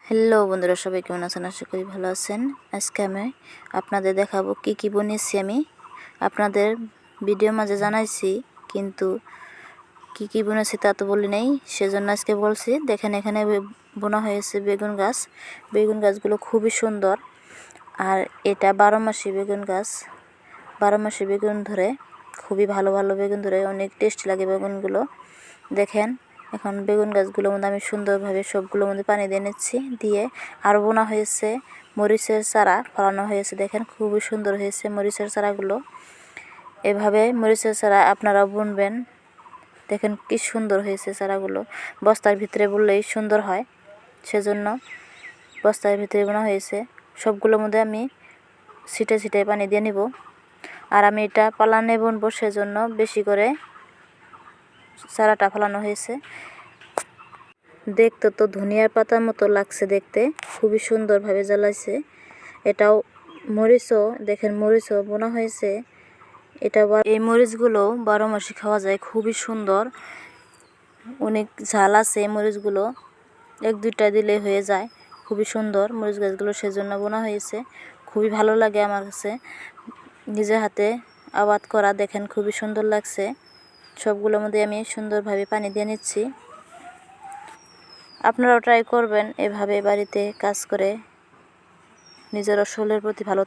Hello বন্ধুরা, সবাই কেমন আছেন? আশা করি ভালো আছেন। আজকে আমি আপনাদের দেখাবো কি কি বানিয়েছি। আমি আপনাদের ভিডিও মাঝে জানাইছি, কিন্তু কি কি বুনেছি তা তো বলি নাই, সেজন্য আজকে বলছি। দেখেন, এখানে বোনা হয়েছে বেগুন গাছ। বেগুন গাছগুলো খুবই সুন্দর, আর এটা 12 মাসি বেগুন গাছ। 12 মাসি বেগুন ধরে, খুবই ভালো ভালো বেগুন ধরে, অনেক টেস্টি লাগে বেগুনগুলো। দেখেন, এখন বেগুন গাছগুলোর মধ্যে আমি সুন্দরভাবে সবগুলোর মধ্যে পানি দিয়ে নিচ্ছি। দিয়ে আরও বোনা হয়েছে মরিচের চারা, ফলানো হয়েছে। দেখেন, খুবই সুন্দর হয়েছে মরিচের চারাগুলো। এভাবে মরিচের চারা আপনারাও বুনবেন। দেখেন কি সুন্দর হয়েছে চারাগুলো। বস্তার ভিতরে বুনলেই সুন্দর হয়, সেজন্য বস্তার ভিতরে বোনা হয়েছে। সবগুলোর মধ্যে আমি ছিটে ছিটে পানি দিয়ে নিব। আর আমি এটা পালানে বুনবো, সেজন্য বেশি করে চারাটা ফলানো হয়েছে। দেখতে তো ধনিয়ার পাতার মতো লাগছে দেখতে, খুবই সুন্দরভাবে জ্বালাইছে। এটাও মরিচও, দেখেন মরিচও বোনা হয়েছে। এটা এই মরিচগুলো 12 মাসই খাওয়া যায়, খুবই সুন্দর। অনেক ঝাল আছে এই মরিচগুলো, 1-2টা দিলে হয়ে যায়। খুবই সুন্দর মরিচ গাছগুলো, সেজন্য বোনা হয়েছে। খুবই ভালো লাগে আমার কাছে নিজের হাতে আবাদ করা। দেখেন খুবই সুন্দর লাগছে। সবগুলোর মধ্যে আমি সুন্দরভাবে পানি দিয়ে নিচ্ছি। আপনারাও ট্রাই করবেন এভাবে বাড়িতে কাজ করে নিজের শরীরের প্রতি ভালো থাকবে।